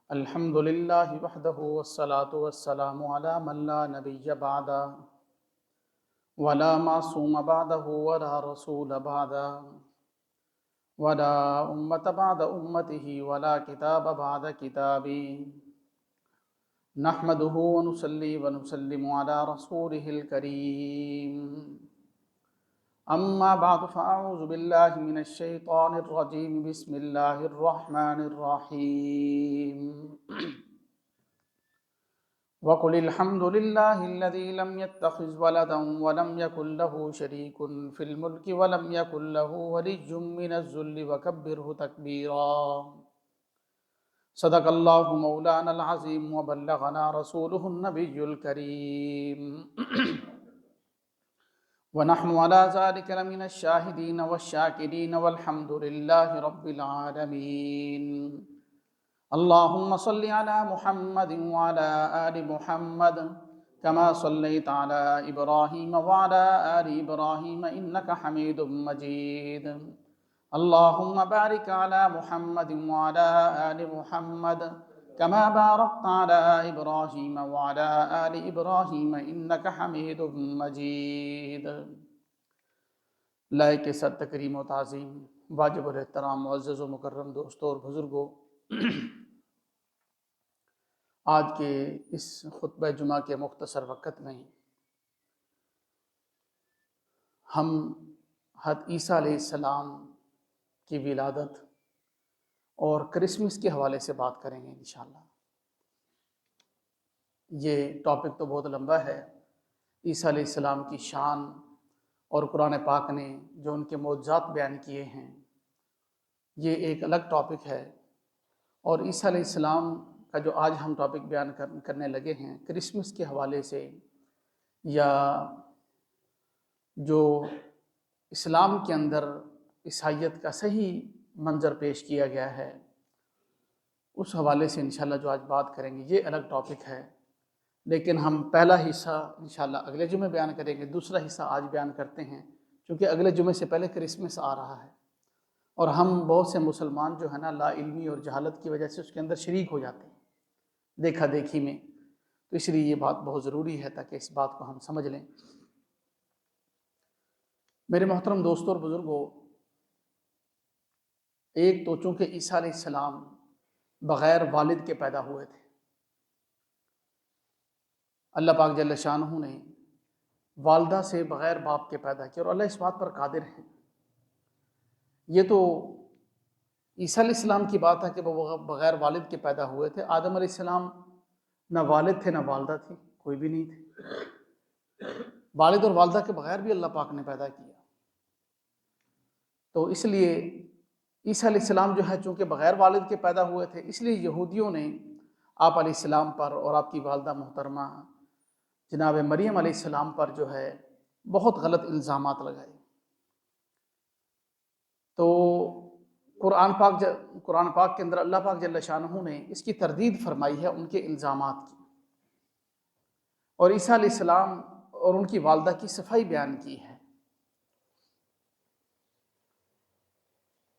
الحمد للہ وحدہ والصلاة والسلام علی من لا نبی بعدہ ولا معصوم بعدہ ولا رسول بعدہ ولا امت بعد امتہ ولا کتاب بعد کتابہ نحمدہ ونصلی ونسلم علی رسولہ الکریم اما بعد فاعوذ باللہ من الشیطان الرجیم بسم اللہ الرحمن الرحیم وقل الحمد للہ الذی لم يتخذ ولدا ولم يكن له شریک فی الملک ولم يكن له ولی من الذل وکبرہ تکبیرا صدق اللہ مولانا العظیم وبلغنا رسولہ النبی الکریم ونحن على ذلك لمن الشاهدين والشاكرين والحمد لله رب العالمين اللهم صل على محمد وعلى آل محمد كما صليت على إبراهيم وعلى آل إبراهيم إنك حميد مجيد اللهم بارك على محمد وعلى آل محمد كما باركت على إبراهيم وعلى آل إبراهيم إنك حميد مجيد۔ لائق صد تکریم و تعظیم واجب الاحترام معزز و مکرم دوستوں اور بزرگوں، آج کے اس خطبہ جمعہ کے مختصر وقت میں ہم حضرت عیسیٰ علیہ السلام کی ولادت اور کرسمس کے حوالے سے بات کریں گے انشاءاللہ۔ یہ ٹاپک تو بہت لمبا ہے۔ عیسیٰ علیہ السلام کی شان اور قرآن پاک نے جو ان کے معجزات بیان کیے ہیں، یہ ایک الگ ٹاپک ہے۔ اور عیسیٰ علیہ السلام کا جو آج ہم ٹاپک بیان کرنے لگے ہیں کرسمس کے حوالے سے، یا جو اسلام کے اندر عیسائیت کا صحیح منظر پیش کیا گیا ہے، اس حوالے سے انشاءاللہ جو آج بات کریں گے، یہ الگ ٹاپک ہے۔ لیکن ہم پہلا حصہ انشاءاللہ اگلے جمعے بیان کریں گے، دوسرا حصہ آج بیان کرتے ہیں، کیونکہ اگلے جمعے سے پہلے کرسمس آ رہا ہے، اور ہم بہت سے مسلمان جو ہے نا لا علمی اور جہالت کی وجہ سے اس کے اندر شریک ہو جاتے ہیں دیکھا دیکھی میں، تو اس لیے یہ بات بہت ضروری ہے تاکہ اس بات کو ہم سمجھ لیں۔ میرے محترم دوستوں اور بزرگوں، ایک تو چونکہ عیسیٰ علیہ السلام بغیر والد کے پیدا ہوئے تھے، اللہ پاک جل شانہ نے والدہ سے بغیر باپ کے پیدا کیا، اور اللہ اس بات پر قادر ہے۔ یہ تو عیسیٰ علیہ السلام کی بات ہے کہ وہ بغیر والد کے پیدا ہوئے تھے۔ آدم علیہ السلام نہ والد تھے نہ والدہ تھی، کوئی بھی نہیں تھے۔ والد اور والدہ کے بغیر بھی اللہ پاک نے پیدا کیا، تو اس لیے عیسیٰ علیہ السلام جو ہے چونکہ بغیر والد کے پیدا ہوئے تھے، اس لیے یہودیوں نے آپ علیہ السلام پر اور آپ کی والدہ محترمہ جناب مریم علیہ السلام پر جو ہے بہت غلط الزامات لگائے۔ تو قرآن پاک کے اندر اللہ پاک جل شانہ نے اس کی تردید فرمائی ہے ان کے الزامات کی، اور عیسیٰ علیہ السلام اور ان کی والدہ کی صفائی بیان کی ہے۔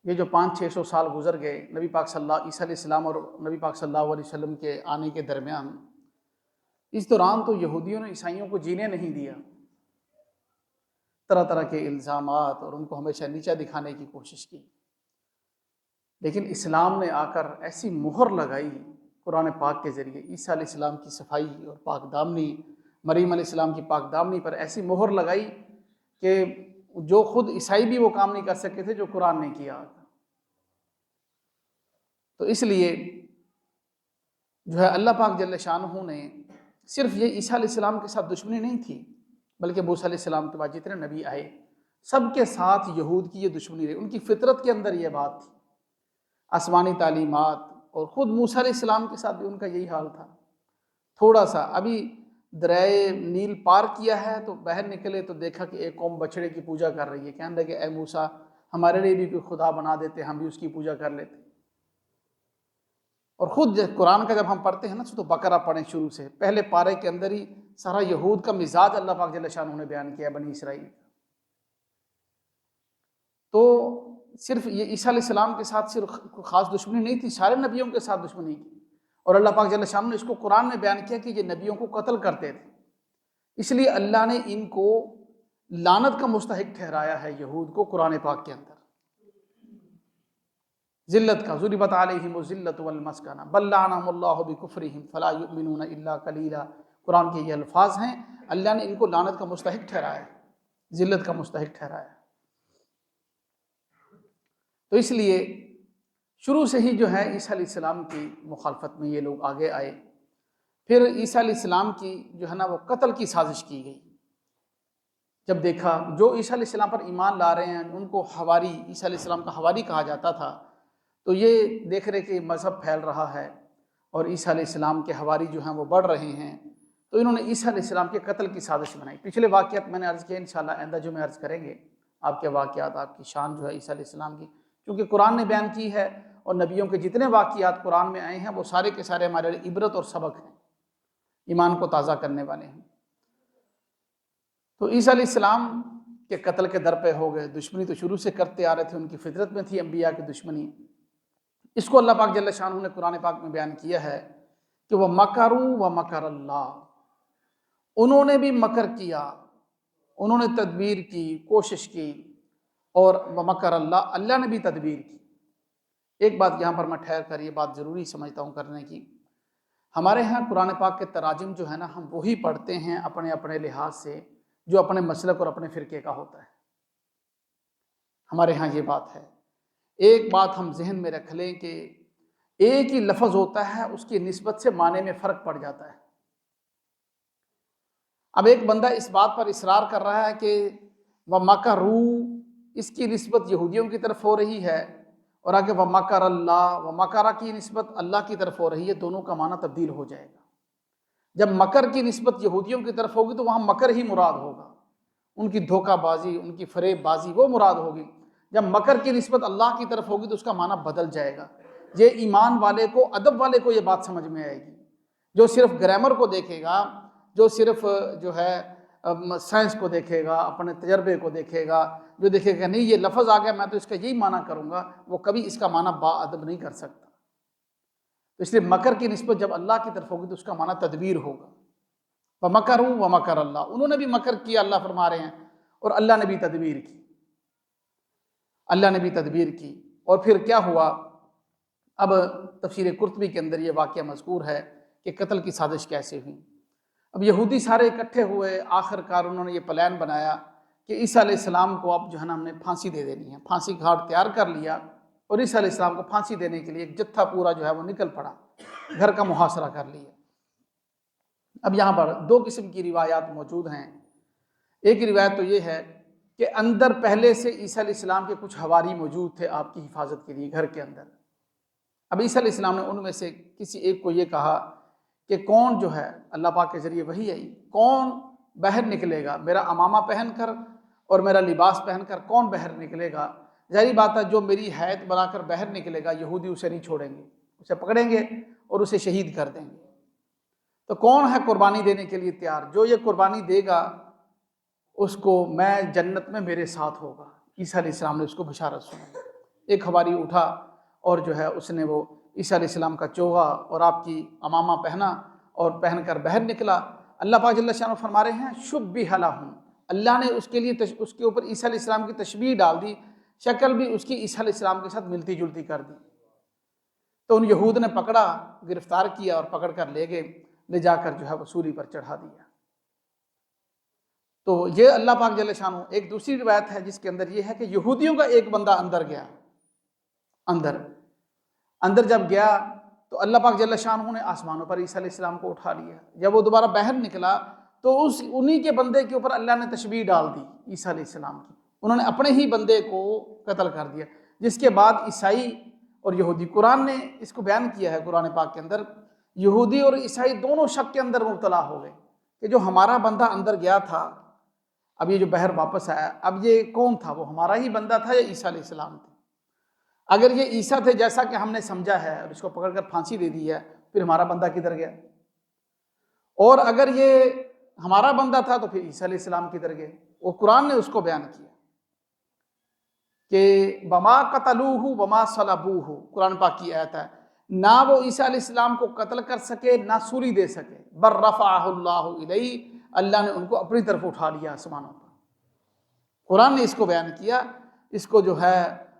یہ جو 500-600 سال گزر گئے عیسیٰ علیہ السلام اور نبی پاک صلی اللہ علیہ وسلم کے آنے کے درمیان، اس دوران تو یہودیوں نے عیسائیوں کو جینے نہیں دیا، طرح طرح کے الزامات اور ان کو ہمیشہ نیچا دکھانے کی کوشش کی۔ لیکن اسلام نے آ کر ایسی مہر لگائی قرآن پاک کے ذریعے، عیسیٰ علیہ السلام کی صفائی اور پاک دامنی، مریم علیہ السلام کی پاک دامنی پر ایسی مہر لگائی کہ جو خود عیسائی بھی وہ کام نہیں کر سکتے تھے جو قرآن نے کیا۔ تو اس لیے جو ہے اللہ پاک جل شانہ نے صرف یہ عیسیٰ علیہ السلام کے ساتھ دشمنی نہیں تھی، بلکہ موسیٰ علیہ السلام کے بعد جتنے نبی آئے سب کے ساتھ یہود کی یہ دشمنی رہی۔ ان کی فطرت کے اندر یہ بات تھی، آسمانی تعلیمات، اور خود موسیٰ علیہ السلام کے ساتھ بھی ان کا یہی حال تھا۔ تھوڑا سا ابھی دریائے نیل پار کیا ہے تو باہر نکلے تو دیکھا کہ ایک قوم بچڑے کی پوجا کر رہی ہے، کہنے لگے اے موسیٰ ہمارے لیے بھی کوئی خدا بنا دیتے، ہم بھی اس کی پوجا کر لیتے۔ اور خود قرآن کا جب ہم پڑھتے ہیں نا تو بقرہ پڑھیں شروع سے، پہلے پارے کے اندر ہی سارا یہود کا مزاج اللہ پاک جل شانہ نے بیان کیا بنی اسرائیل۔ تو صرف یہ عیسیٰ علیہ السلام کے ساتھ صرف خاص دشمنی نہیں تھی، سارے نبیوں کے ساتھ دشمنی کی، اور اللہ پاک جل شانہ نے اس کو قرآن میں بیان کیا کہ یہ نبیوں کو قتل کرتے تھے، اس لیے اللہ نے ان کو لعنت کا مستحق ٹھہرایا ہے یہود کو قرآن پاک کے اندر، ذلت کا، ضربت علیہم الذلۃ والمسکنہ بل لعنہم اللہ بکفرہم فلا یؤمنون الا قلیلا، قرآن کے یہ الفاظ ہیں، اللہ نے ان کو لعنت کا مستحق ٹھہرایا ہے، ذلت کا مستحق ٹھہرایا ہے۔ تو اس لیے شروع سے ہی جو ہے عیسیٰ علیہ السلام کی مخالفت میں یہ لوگ آگے آئے، پھر عیسیٰ علیہ السلام کی جو ہے نا وہ قتل کی سازش کی گئی، جب دیکھا جو عیسیٰ علیہ السلام پر ایمان لا رہے ہیں ان کو حواری، عیسیٰ علیہ السلام کا حواری کہا جاتا تھا، تو یہ دیکھ رہے کہ مذہب پھیل رہا ہے اور عیسیٰ علیہ السلام کے حواری جو ہیں وہ بڑھ رہے ہیں، تو انہوں نے عیسیٰ علیہ السلام کے قتل کی سازش بنائی۔ پچھلے واقعات میں نے عرض کیا، انشاءاللہ آئندہ جو میں عرض کریں گے آپ کے واقعات، آپ کی شان جو ہے عیسیٰ علیہ السلام کی، کیونکہ قرآن نے بیان کی ہے اور نبیوں کے جتنے واقعات قرآن میں آئے ہیں وہ سارے کے سارے ہمارے لیے عبرت اور سبق ہیں، ایمان کو تازہ کرنے والے ہیں۔ تو عیسیٰ علیہ السلام کے قتل کے در پہ ہو گئے، دشمنی تو شروع سے کرتے آ رہے تھے، ان کی فطرت میں تھی انبیاء کی دشمنی۔ اس کو اللہ پاک جل شانہ نے قرآن پاک میں بیان کیا ہے کہ وہ مکروا و مکر اللہ، انہوں نے بھی مکر کیا، انہوں نے تدبیر کی، کوشش کی، اور مکر اللہ، اللہ نے بھی تدبیر کی۔ ایک بات یہاں پر میں ٹھہر کر یہ بات ضروری سمجھتا ہوں کرنے کی، ہمارے ہاں قرآن پاک کے تراجم جو ہے نا ہم وہی پڑھتے ہیں اپنے اپنے لحاظ سے جو اپنے مسلک اور اپنے فرقے کا ہوتا ہے، ہمارے ہاں یہ بات ہے۔ ایک بات ہم ذہن میں رکھ لیں کہ ایک ہی لفظ ہوتا ہے، اس کی نسبت سے معنی میں فرق پڑ جاتا ہے۔ اب ایک بندہ اس بات پر اصرار کر رہا ہے کہ وَمَكَرُوا، اس کی نسبت یہودیوں کی طرف ہو رہی ہے، اور آگے وَمَكَرَ اللَّهُ، وَمَكَرَ کی نسبت اللہ کی طرف ہو رہی ہے، دونوں کا معنی تبدیل ہو جائے گا۔ جب مکر کی نسبت یہودیوں کی طرف ہوگی تو وہاں مکر ہی مراد ہوگا، ان کی دھوکہ بازی، ان کی فریب بازی وہ مراد ہوگی۔ جب مکر کی نسبت اللہ کی طرف ہوگی تو اس کا معنی بدل جائے گا۔ یہ ایمان والے کو، ادب والے کو یہ بات سمجھ میں آئے گی۔ جو صرف گرامر کو دیکھے گا، جو صرف جو ہے سائنس کو دیکھے گا، اپنے تجربے کو دیکھے گا، جو دیکھے گا نہیں یہ لفظ آ گیا میں تو اس کا یہی معنی کروں گا، وہ کبھی اس کا معنی با ادب نہیں کر سکتا۔ تو اس لیے مکر کی نسبت جب اللہ کی طرف ہوگی تو اس کا معنی تدبیر ہوگا۔ وَمَكَرُوا وَمَكَرَ اللَّهُ، انہوں نے بھی مکر کیا، اللہ فرما رہے ہیں، اور اللہ نے بھی تدبیر کی، اللہ نے بھی تدبیر کی۔ اور پھر کیا ہوا؟ اب تفسیر قرطبی کے اندر یہ واقعہ مذکور ہے کہ قتل کی سازش کیسے ہوئی۔ اب یہودی سارے اکٹھے ہوئے، آخر کار انہوں نے یہ پلان بنایا کہ عیسیٰ علیہ السلام کو اب جو ہے نا ہم نے پھانسی دے دینی ہے، پھانسی گھاٹ تیار کر لیا، اور عیسیٰ علیہ السلام کو پھانسی دینے کے لیے ایک جتھا پورا جو ہے وہ نکل پڑا، گھر کا محاصرہ کر لیا۔ اب یہاں پر دو قسم کی روایات موجود ہیں۔ ایک روایت تو یہ ہے کہ اندر پہلے سے عیسیٰ علیہ السلام کے کچھ حواری موجود تھے آپ کی حفاظت کے لیے گھر کے اندر۔ اب عیسیٰ علیہ السلام نے ان میں سے کسی ایک کو یہ کہا کہ کون جو ہے، اللہ پاک کے ذریعے وحی آئی، کون باہر نکلے گا میرا امامہ پہن کر اور میرا لباس پہن کر، کون باہر نکلے گا؟ ظاہری بات ہے جو میری حیت بنا کر باہر نکلے گا یہودی اسے نہیں چھوڑیں گے، اسے پکڑیں گے اور اسے شہید کر دیں گے۔ تو کون ہے قربانی دینے کے لیے تیار؟ جو یہ قربانی دے گا اس کو میں جنت میں میرے ساتھ ہوگا۔ عیسیٰ علیہ السلام نے اس کو بشارت سنائی۔ ایک حواری اٹھا اور جو ہے اس نے وہ عیسیٰ علیہ السلام کا چوغا اور آپ کی امامہ پہنا اور پہن کر باہر نکلا۔ اللہ پاک جل شانہ فرما رہے ہیں شُبِّہَ لَهُم، اللہ نے اس کے لیے اس کے اوپر عیسیٰ علیہ السلام کی تشبیہ ڈال دی، شکل بھی اس کی عیسیٰ علیہ السلام کے ساتھ ملتی جلتی کر دی۔ تو ان یہود نے پکڑا، گرفتار کیا اور پکڑ کر لے گئے، لے جا کر جو ہے وہ سولی پر چڑھا دیا۔ تو یہ اللہ پاک جل شانہ۔ ایک دوسری روایت ہے جس کے اندر یہ ہے کہ یہودیوں کا ایک بندہ اندر گیا، اندر جب گیا تو اللہ پاک جل شانہ نے آسمانوں پر عیسیٰ علیہ السلام کو اٹھا لیا۔ جب وہ دوبارہ باہر نکلا تو انہی کے بندے کے اوپر اللہ نے تشبیہ ڈال دی عیسیٰ علیہ السلام کی، انہوں نے اپنے ہی بندے کو قتل کر دیا، جس کے بعد عیسائی اور یہودی، قرآن نے اس کو بیان کیا ہے قرآن پاک کے اندر، یہودی اور عیسائی دونوں شک کے اندر مبتلا ہو گئے کہ جو ہمارا بندہ اندر گیا تھا، اب یہ جو باہر واپس آیا، اب یہ کون تھا؟ وہ ہمارا ہی بندہ تھا یا عیسیٰ علیہ السلام تھے؟ اگر یہ عیسیٰ تھے جیسا کہ ہم نے سمجھا ہے اور اس کو پکڑ کر پھانسی دے دی ہے، پھر ہمارا بندہ کدھر گیا؟ اور اگر یہ ہمارا بندہ تھا تو پھر عیسیٰ علیہ السلام کدھر گئے؟ وہ قرآن نے اس کو بیان کیا کہ وما قتلوہ وما صلبوہ، قرآن پاک کی آیت ہے، نہ وہ عیسیٰ علیہ السلام کو قتل کر سکے نہ سولی دے سکے، بل رفعہ اللہ الیہ، اللہ نے ان کو اپنی طرف اٹھا لیا آسمانوں پر۔ قرآن نے اس کو بیان کیا، اس کو جو ہے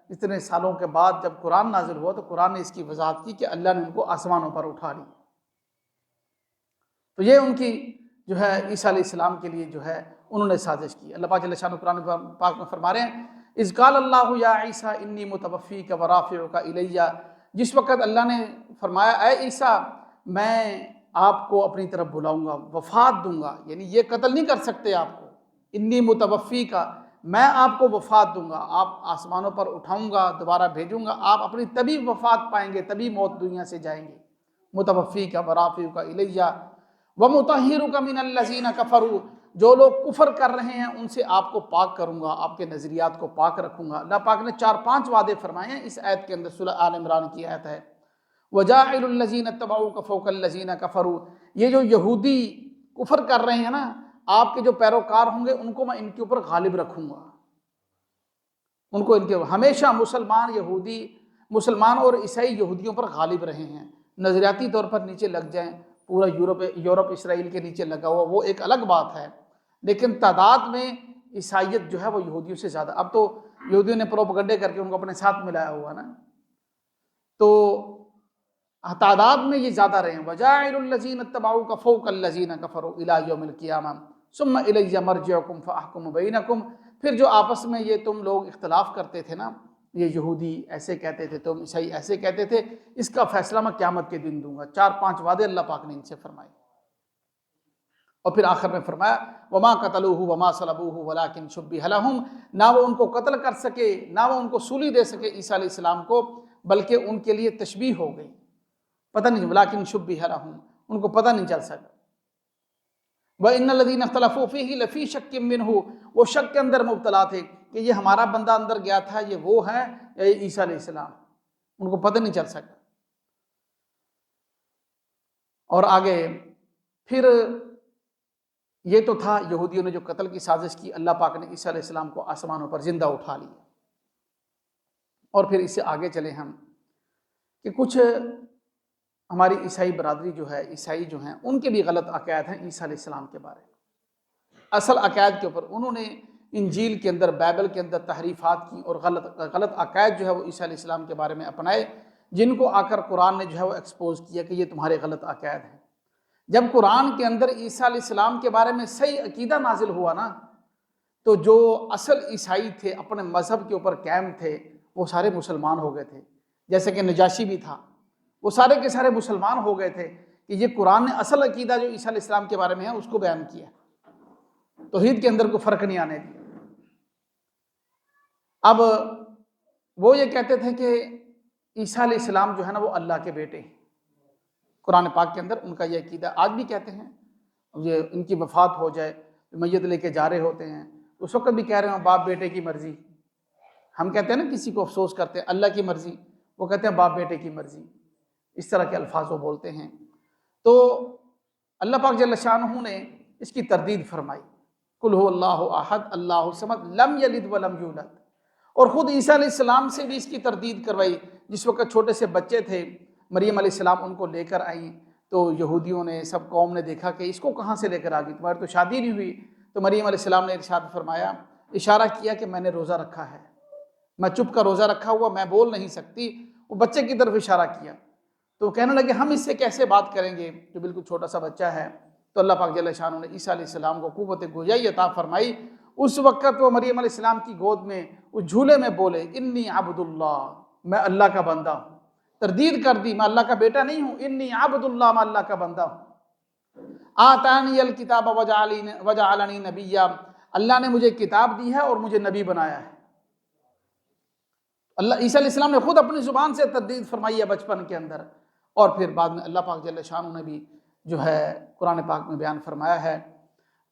اتنے سالوں کے بعد جب قرآن نازل ہوا تو قرآن نے اس کی وضاحت کی کہ اللہ نے ان کو آسمانوں پر اٹھا لیا۔ تو یہ ان کی جو ہے عیسیٰ علیہ السلام کے لیے جو ہے انہوں نے سازش کی۔ اللہ پاک جل شانہ قرآن پاک میں فرما رہے ہیں اذ قال اللہ یا عیسیٰ انی متوفیک ورافعک الیہ، جس وقت اللہ نے فرمایا اے عیسیٰ میں آپ کو اپنی طرف بلاؤں گا، وفات دوں گا، یعنی یہ قتل نہیں کر سکتے آپ کو، انی متوفیک، میں آپ کو وفات دوں گا، آپ آسمانوں پر اٹھاؤں گا، دوبارہ بھیجوں گا، آپ اپنی تبھی وفات پائیں گے، تبھی موت دنیا سے جائیں گے، متوفیک ورافعک الیہ ومطہرک من الذین کفروا، جو لوگ کفر کر رہے ہیں ان سے آپ کو پاک کروں گا، آپ کے نظریات کو پاک رکھوں گا۔ اللہ پاک نے 4-5 وعدے فرمائے ہیں اس آیت کے اندر، سورہ آل عمران کی آیت ہے وَجَاعِلُ الَّذِينَ اتَّبَعُوكَ فَوْقَ الَّذِينَ كَفَرُوا، یہ جو یہودی کفر کر رہے ہیں نا، آپ کے جو پیروکار ہوں گے ان کو میں ان کے اوپر غالب رکھوں گا، ان کو ان کے ہمیشہ مسلمان اور عیسائی یہودیوں پر غالب رہے ہیں، نظریاتی طور پر نیچے لگ جائیں، پورا یورپ اسرائیل کے نیچے لگا ہوا وہ ایک الگ بات ہے، لیکن تعداد میں عیسائیت جو ہے وہ یہودیوں سے زیادہ، اب تو یہودیوں نے پروپگنڈے کر کے ان کو اپنے ساتھ ملایا ہوا نا، تو تعداد میں یہ زیادہ رہے ہیں۔ وَجَاعِلُ الَّذِينَ اتَّبَعُوكَ فَوْقَ الَّذِينَ كَفَرُوا إِلَىٰ يَوْمِ الْقِيَامَةِ ثُمَّ إِلَيَّ مَرْجِعُكُمْ فَأَحْكُمُ بَيْنَكُمْ، پھر جو آپس میں یہ تم لوگ اختلاف کرتے تھے نا، یہ یہودی ایسے کہتے تھے، تم عیسائی ایسے کہتے تھے، اس کا فیصلہ میں قیامت کے دن دوں گا۔ 4-5 وعدے اللہ پاک نے ان سے فرمائے، اور پھر آخر میں فرمایا وما قتلوہ وما صلبوہ ولکن شبہ لہم، نہ وہ ان کو قتل کر سکے نہ وہ ان کو سولی دے سکے عیسیٰ علیہ السلام کو، بلکہ ان کے لیے تشبیہ ہو گئی، پتہ نہیں، ولکن شبہ لہم، ان کو پتہ نہیں چل سکا۔ وَإِنَّ الَّذِينَ اخْتَلَفُوا فِيهِ لَفِي شَكٍّ مِّنْهُ، وہ شک کے اندر مبتلا تھے کہ یہ ہمارا بندہ اندر گیا تھا، یہ وہ ہے یا یہ عیسیٰ علیہ السلام، ان کو پتہ نہیں چل سکا۔ اور آگے پھر یہ تو تھا یہودیوں نے جو قتل کی سازش کی، اللہ پاک نے عیسیٰ علیہ السلام کو آسمانوں پر زندہ اٹھا لیا۔ اور پھر اس سے آگے چلے ہم کہ کچھ ہماری عیسائی برادری جو ہے، عیسائی جو ہیں، ان کے بھی غلط عقائد ہیں عیسیٰ علیہ السلام کے بارے میں۔ اصل عقائد کے اوپر انہوں نے انجیل کے اندر، بائبل کے اندر تحریفات کی اور غلط عقائد جو ہے وہ عیسیٰ علیہ السلام کے بارے میں اپنائے، جن کو آ کر قرآن نے جو ہے وہ ایکسپوز کیا کہ یہ تمہارے غلط عقائد ہیں۔ جب قرآن کے اندر عیسیٰ علیہ السلام کے بارے میں صحیح عقیدہ نازل ہوا نا، تو جو اصل عیسائی تھے، اپنے مذہب کے اوپر قائم تھے، وہ سارے مسلمان ہو گئے تھے، جیسے کہ نجاشی بھی تھا، وہ سارے کے سارے مسلمان ہو گئے تھے کہ یہ قرآن نے اصل عقیدہ جو عیسیٰ علیہ السلام کے بارے میں ہے اس کو بیان کیا، توحید کے اندر کوئی فرق نہیں آنے دیا۔ اب وہ یہ کہتے تھے کہ عیسیٰ علیہ السلام جو ہے نا وہ اللہ کے بیٹے ہیں، قرآن پاک کے اندر ان کا یہ عقیدہ آج بھی کہتے ہیں، یہ ان کی وفات ہو جائے، میت لے کے جا رہے ہوتے ہیں، اس وقت بھی کہہ رہے ہیں باپ بیٹے کی مرضی۔ ہم کہتے ہیں نا کسی کو افسوس کرتے ہیں اللہ کی مرضی، وہ کہتے ہیں باپ بیٹے کی مرضی، اس طرح کے الفاظ وہ بولتے ہیں۔ تو اللہ پاک جل شانہ نے اس کی تردید فرمائی، قل هو اللہ احد اللہ الصمد لم یلد ولم یولد، اور خود عیسیٰ علیہ السلام سے بھی اس کی تردید کروائی۔ جس وقت چھوٹے سے بچے تھے، مریم علیہ السلام ان کو لے کر آئیں، تو یہودیوں نے، سب قوم نے دیکھا کہ اس کو کہاں سے لے کر آ گئی، تمہاری تو شادی نہیں ہوئی۔ تو مریم علیہ السلام نے ارشاد فرمایا، اشارہ کیا کہ میں نے روزہ رکھا ہے، میں چپ کا روزہ رکھا ہوا، میں بول نہیں سکتی، وہ بچے کی طرف اشارہ کیا۔ تو کہنے لگے ہم اس سے کیسے بات کریں گے جو بالکل چھوٹا سا بچہ ہے۔ تو اللہ پاک جل شانہ نے عیسیٰ علیہ السلام کو قوت گویائی عطا فرمائی۔ اس وقت وہ مریم علیہ السلام کی گود میں، اس جھولے میں بولے انی عبد اللہ، میں اللہ کا بندہ ہوں۔ تردید کر دی، میں اللہ کا بیٹا نہیں ہوں، انی عبد اللہ، میں اللہ کا بندہ ہوں۔ آتانی الکتاب وجعلنی نبیا، اللہ نے مجھے کتاب دی ہے اور مجھے نبی بنایا ہے۔ اللہ عیسیٰ علیہ السلام نے خود اپنی زبان سے تردید فرمائی ہے بچپن کے اندر، اور پھر بعد میں اللہ پاک جل شانہ نے بھی جو ہے قرآن پاک میں بیان فرمایا ہے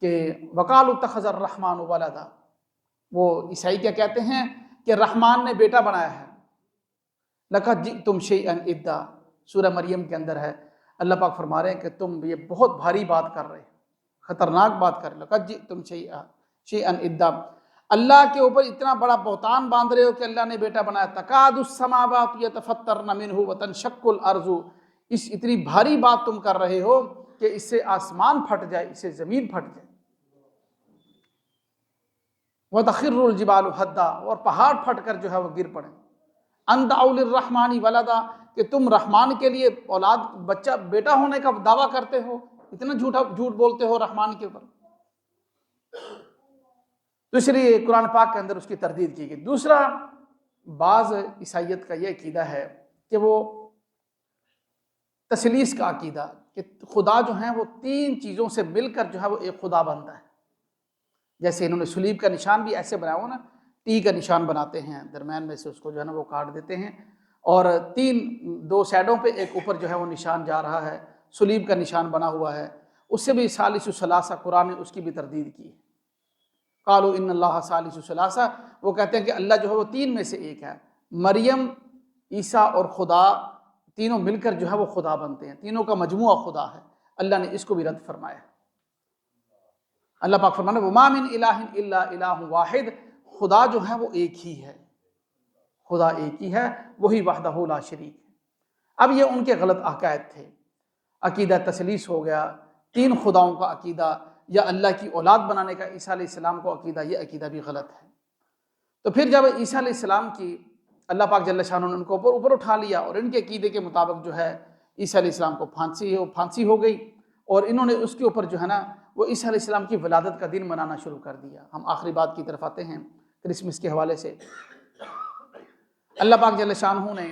کہ وقالوا اتخذ الرحمن ولدا، وہ عیسائی کیا کہتے ہیں کہ رحمان نے بیٹا بنایا ہے۔ لقد جئتم شیئا ادا، سورہ مریم کے اندر ہے، اللہ پاک فرما رہے ہیں کہ تم یہ بہت بھاری بات کر رہے، خطرناک بات کر رہے، لقد جئتم شیئا ادا، اللہ کے اوپر اتنا بڑا بہتان باندھ رہے ہو کہ اللہ نے بیٹا بنایا. تکاد السماوات یتفطرن منہ وتنشق الارض، اس اتنی بھاری بات تم کر رہے ہو کہ اس سے آسمان پھٹ جائے، اس سے زمین پھٹ جائے. وتخر الجبال حدا، اور پہاڑ پھٹ کر جو ہے وہ گر پڑے. ان دعوا للرحمن ولدا، کہ تم رحمان کے لیے اولاد بچہ بیٹا ہونے کا دعویٰ کرتے ہو، اتنا جھوٹ بولتے ہو رحمان کے اوپر. تو اس لیے قرآن پاک کے اندر اس کی تردید کی گئی. دوسرا، بعض عیسائیت کا یہ عقیدہ ہے کہ وہ تثلیث کا عقیدہ، کہ خدا جو ہیں وہ تین چیزوں سے مل کر جو ہے وہ ایک خدا بنتا ہے. جیسے انہوں نے صلیب کا نشان بھی ایسے بنایا ہو نا، ٹی کا نشان بناتے ہیں، درمیان میں سے اس کو جو ہے نا وہ کاٹ دیتے ہیں، اور دو سائڈوں پہ ایک اوپر جو ہے وہ نشان جا رہا ہے، صلیب کا نشان بنا ہوا ہے. اس سے بھی ثالث ثلاثہ، قرآن نے اس کی بھی تردید کی. قالوا ان اللہ ثالث ثلاثہ، وہ کہتے ہیں کہ اللہ جو ہے وہ تین میں سے ایک ہے. مریم، عیسیٰ اور خدا تینوں مل کر جو ہے وہ خدا بنتے ہیں، تینوں کا مجموعہ خدا ہے. اللہ نے اس کو بھی رد فرمایا. اللہ پاک فرمانا وما من الہ الا الہ واحد، خدا جو ہے وہ ایک ہی ہے، خدا ایک ہی ہے، وہی وحدہ لا شریک. اب یہ ان کے غلط عقائد تھے. عقیدہ تثلیث ہو گیا، تین خداؤں کا عقیدہ، یا اللہ کی اولاد بنانے کا عیسیٰ علیہ السلام کو عقیدہ، یہ عقیدہ بھی غلط ہے. تو پھر جب عیسیٰ علیہ السلام کی اللہ پاک جل شانہ نے ان کو اوپر اٹھا لیا، اور ان کے عقیدے کے مطابق جو ہے عیسیٰ علیہ السلام کو پھانسی ہو گئی، اور انہوں نے اس کے اوپر جو ہے نا وہ عیسیٰ علیہ السلام کی ولادت کا دن منانا شروع کر دیا. ہم آخری بات کی طرف آتے ہیں کرسمس کے حوالے سے. اللہ پاک جل شانہ نے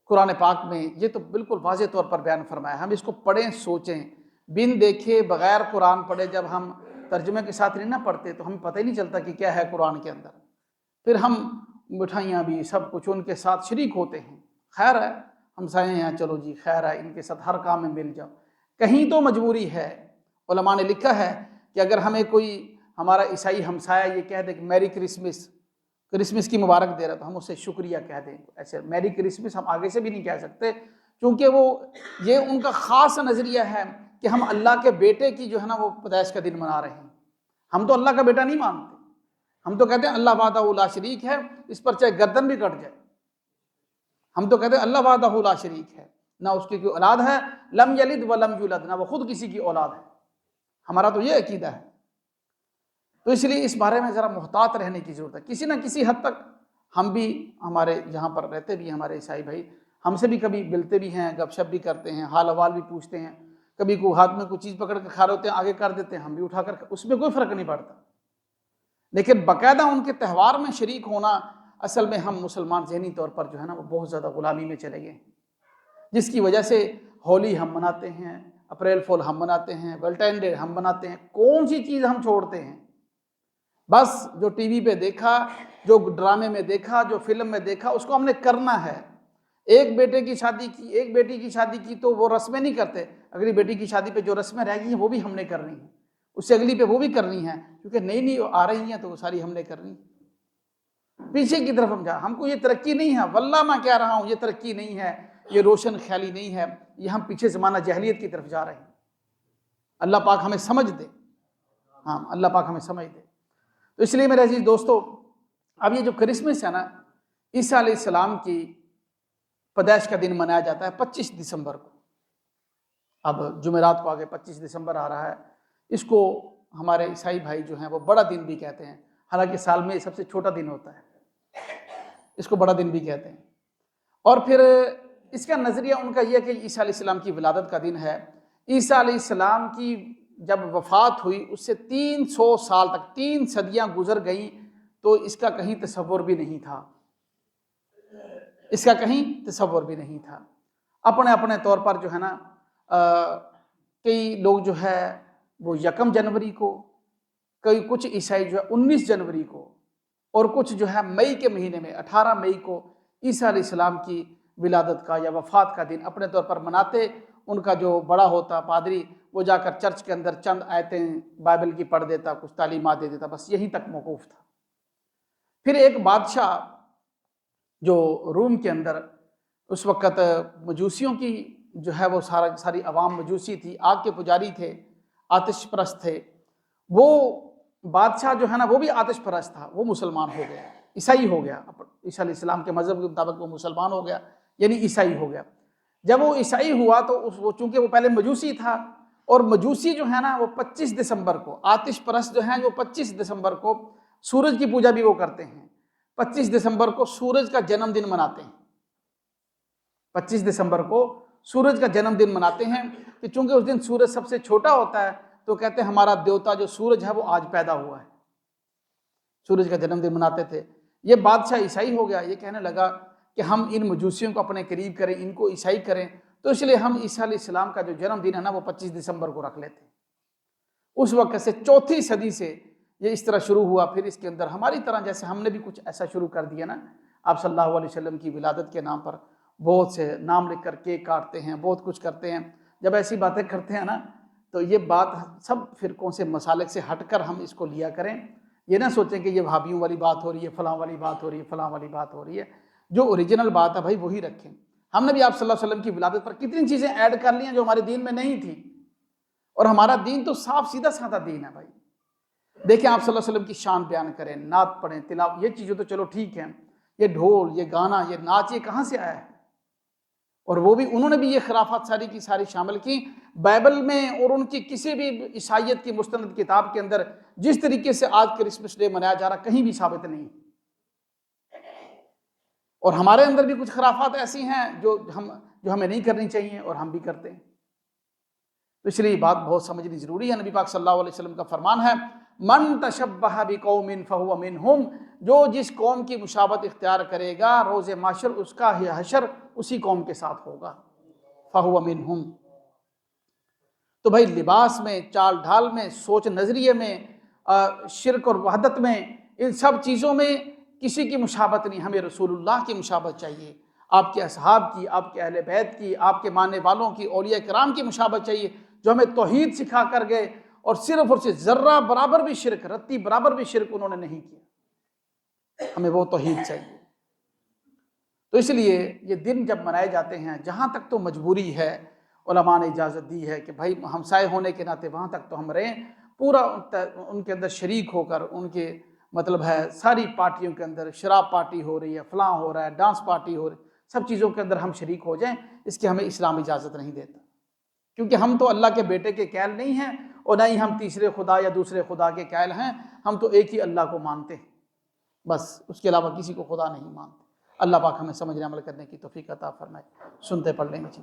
قرآن پاک میں یہ تو بالکل واضح طور پر بیان فرمایا. ہم اس کو پڑھیں، سوچیں، بن دیکھے بغیر قرآن پڑھے جب ہم ترجمے کے ساتھ نہیں نہ پڑھتے تو ہمیں پتہ ہی نہیں چلتا کہ کیا ہے قرآن کے اندر. پھر ہم مٹھائیاں بھی سب کچھ ان کے ساتھ شریک ہوتے ہیں. خیر ہے، ہمسائے ہیں، چلو جی خیر ہے، ان کے ساتھ ہر کام میں مل جاؤ. کہیں تو مجبوری ہے. علماء نے لکھا ہے کہ اگر ہمیں کوئی ہمارا عیسائی ہمسایہ یہ کہہ دے کہ میری کرسمس کی مبارک دے رہا، تو ہم اسے شکریہ کہہ دیں. ایسے میری کرسمس ہم آگے سے بھی نہیں کہہ سکتے، کیونکہ وہ یہ ان کا خاص نظریہ ہے کہ ہم اللہ کے بیٹے کی جو ہے نا وہ پیدائش کا دن منا رہے ہیں. ہم تو اللہ کا بیٹا نہیں مانتے، ہم تو کہتے ہیں اللہ وحدہ لا شریک ہے، اس پر چاہے گردن بھی کٹ جائے. ہم تو کہتے ہیں اللہ وحدہ لا شریک ہے، نہ اس کی کوئی اولاد ہے، لم یلد ولم یولد، نہ وہ خود کسی کی اولاد ہے. ہمارا تو یہ عقیدہ ہے. تو اس لیے اس بارے میں ذرا محتاط رہنے کی ضرورت ہے. کسی نہ کسی حد تک ہم بھی، ہمارے جہاں پر رہتے بھی ہمارے عیسائی بھائی، ہم سے بھی کبھی ملتے بھی ہیں، گپ شپ بھی کرتے ہیں، حال احوال بھی پوچھتے ہیں. کبھی کوئی ہاتھ میں کوئی چیز پکڑ کے کھا رہے ہوتے ہیں، آگے کر دیتے ہیں، ہم بھی اٹھا کر، اس میں کوئی فرق نہیں پڑتا. لیکن باقاعدہ ان کے تہوار میں شریک ہونا، اصل میں ہم مسلمان ذہنی طور پر جو ہے نا وہ بہت زیادہ غلامی میں چلے گئے، جس کی وجہ سے ہولی ہم مناتے ہیں، اپریل فول ہم مناتے ہیں، ویلنٹائن ڈے ہم مناتے ہیں. کون سی چیز ہم چھوڑتے ہیں؟ بس جو ٹی وی پہ دیکھا، جو ڈرامے میں دیکھا، جو فلم میں دیکھا، اس کو ہم نے کرنا ہے. ایک بیٹے کی شادی کی، ایک بیٹی کی شادی کی تو وہ رسمیں نہیں کرتے، اگلی بیٹی کی شادی پہ جو رسمیں رہ گئی ہیں وہ بھی ہم نے کرنی ہیں، اس سے اگلی پہ وہ بھی کرنی ہے، کیونکہ نئی نئی آ رہی ہیں تو وہ ساری ہم نے کرنی. پیچھے کی طرف ہم کو یہ ترقی نہیں ہے، واللہ میں کہہ رہا ہوں یہ ترقی نہیں ہے، یہ روشن خیالی نہیں ہے، یہ ہم پیچھے زمانہ جاہلیت کی طرف جا رہے ہیں. اللہ پاک ہمیں سمجھ دے. ہاں، اللہ پاک ہمیں سمجھ دے. تو اس لیے میرے عزیز دوستو، اب یہ جو کرسمس ہے نا، عیسیٰ علیہ السلام کی پیدائش کا دن منایا جاتا ہے 25 دسمبر کو. اب جمعرات کو آگے 25 دسمبر آ رہا ہے. اس کو ہمارے عیسائی بھائی جو ہیں وہ بڑا دن بھی کہتے ہیں، حالانکہ سال میں سب سے چھوٹا دن ہوتا ہے، اس کو بڑا دن بھی کہتے ہیں. اور پھر اس کا نظریہ ان کا یہ کہ عیسیٰ علیہ السلام کی ولادت کا دن ہے. عیسیٰ علیہ السلام کی جب وفات ہوئی اس سے 300 سال تک، 3 صدیاں گزر گئیں، تو اس کا کہیں تصور بھی نہیں تھا، اس کا کہیں تصور بھی نہیں تھا. اپنے اپنے طور پر جو ہے نا کئی لوگ جو ہے وہ 1 جنوری کو، کچھ عیسائی جو ہے 19 جنوری کو، اور کچھ جو ہے مئی کے مہینے میں 18 مئی کو عیسیٰ علیہ السلام کی ولادت کا یا وفات کا دن اپنے طور پر مناتے. ان کا جو بڑا ہوتا پادری، وہ جا کر چرچ کے اندر چند آیتیں بائبل کی پڑھ دیتا، کچھ تعلیمات دے دیتا، بس یہیں تک موقوف تھا. پھر ایک بادشاہ جو روم کے اندر اس وقت مجوسیوں کی جو ہے وہ ساری عوام مجوسی تھی، آگ کے پجاری تھے، آتش پرست تھے. وہ بادشاہ جو ہے نا وہ بھی آتش پرست تھا، وہ مسلمان ہو گیا، عیسائی ہو گیا، عیسیٰ علیہ السلام کے مذہب کے مطابق وہ مسلمان ہو گیا، یعنی عیسائی ہو گیا۔ جب وہ عیسائی ہوا تو وہ چونکہ وہ پہلے مجوسی تھا، اور مجوسی جو ہے نا وہ 25 دسمبر کو، آتش پرست جو ہیں وہ 25 دسمبر کو سورج کی پوجا بھی وہ کرتے ہیں، 25 دسمبر کو سورج کا جنم دن مناتے ہیں، 25 دسمبر کو سورج کا جنم دن مناتے ہیں، کہ چونکہ اس دن سورج سب سے چھوٹا ہوتا ہے تو کہتے ہیں ہمارا دیوتا جو سورج ہے وہ آج پیدا ہوا ہے، سورج کا جنم دن مناتے تھے۔ یہ بادشاہ عیسائی ہو گیا، یہ کہنے لگا کہ ہم ان مجوسیوں کو اپنے قریب کریں، ان کو عیسائی کریں، تو اس لیے ہم عیسیٰ علیہ السلام کا جو جنم دن ہے نا وہ 25 دسمبر کو رکھ لیتے ہیں۔ اس وقت سے 4تھی صدی سے یہ اس طرح شروع ہوا۔ پھر اس کے اندر ہماری طرح جیسے ہم نے بھی کچھ ایسا شروع کر دیا نا، آپ صلی اللہ علیہ وسلم کی ولادت کے نام پر بہت سے نام لکھ کر کیک کاٹتے ہیں، بہت کچھ کرتے ہیں۔ جب ایسی باتیں کرتے ہیں نا تو یہ بات سب فرقوں سے مسالک سے ہٹ کر ہم اس کو لیا کریں، یہ نہ سوچیں کہ یہ وہابیوں والی بات ہو رہی ہے، فلاں والی بات ہو رہی ہے، فلاں والی بات ہو رہی ہے۔ جو اوریجنل بات ہے بھائی وہی رکھیں۔ ہم نے بھی آپ صلی اللہ علیہ وسلم کی ولادت پر کتنی چیزیں ایڈ کر لی ہیں جو ہمارے دین میں نہیں تھی، اور ہمارا دین تو صاف سیدھا سادہ دین ہے بھائی۔ دیکھیں آپ صلی اللہ علیہ وسلم کی شان بیان کریں، نعت پڑھیں، تلاوت، یہ چیزیں تو چلو ٹھیک ہیں، یہ ڈھول، یہ گانا، یہ ناچ، یہ کہاں سے آیا ہے؟ اور وہ بھی انہوں نے بھی یہ خرافات ساری کی ساری شامل کی بائبل میں، اور ان کی کسی بھی عیسائیت کی مستند کتاب کے اندر جس طریقے سے آج کرسمس ڈے منایا جا رہا کہیں بھی ثابت نہیں۔ اور ہمارے اندر بھی کچھ خرافات ایسی ہیں جو ہمیں نہیں کرنی چاہیے اور ہم بھی کرتے ہیں۔ تو اس لیے یہ بات بہت سمجھنی ضروری ہے۔ نبی پاک صلی اللہ علیہ وسلم کا فرمان ہے، من تشبہ بقوم فہو منہم، جو جس قوم کی مشابہت اختیار کرے گا روز محشر اس کا حشر اسی قوم کے ساتھ ہوگا، فہو منہم۔ تو بھائی لباس میں، چال ڈھال میں، سوچ نظریے میں، شرک اور وحدت میں، ان سب چیزوں میں کسی کی مشابہت نہیں، ہمیں رسول اللہ کی مشابہت چاہیے، آپ کے اصحاب کی، آپ کے اہل بیت کی، آپ کے ماننے والوں کی، اولیاء کرام کی مشابہت چاہیے، جو ہمیں توحید سکھا کر گئے، اور صرف ذرہ برابر بھی شرک، رتی برابر بھی شرک انہوں نے نہیں کیا، ہمیں وہ توحید چاہیے۔ تو اس لیے یہ دن جب منائے جاتے ہیں، جہاں تک تو مجبوری ہے، علماء نے اجازت دی ہے کہ بھائی ہمسائے ہونے کے ناطے وہاں تک تو ہم رہیں، پورا ان کے اندر شریک ہو کر، ان کے مطلب ہے ساری پارٹیوں کے اندر، شراب پارٹی ہو رہی ہے، فلاں ہو رہا ہے، ڈانس پارٹی ہو رہی ہے، سب چیزوں کے اندر ہم شریک ہو جائیں، اس کی ہمیں اسلام اجازت نہیں دیتا، کیونکہ ہم تو اللہ کے بیٹے کے قائل نہیں ہیں، اور نہ ہی ہم تیسرے خدا یا دوسرے خدا کے قائل ہیں، ہم تو ایک ہی اللہ کو مانتے ہیں، بس اس کے علاوہ کسی کو خدا نہیں مانتے۔ اللہ پاک ہمیں سمجھنے عمل کرنے کی توفیق عطا فرمائے۔ سنتے پڑھ لیں گے۔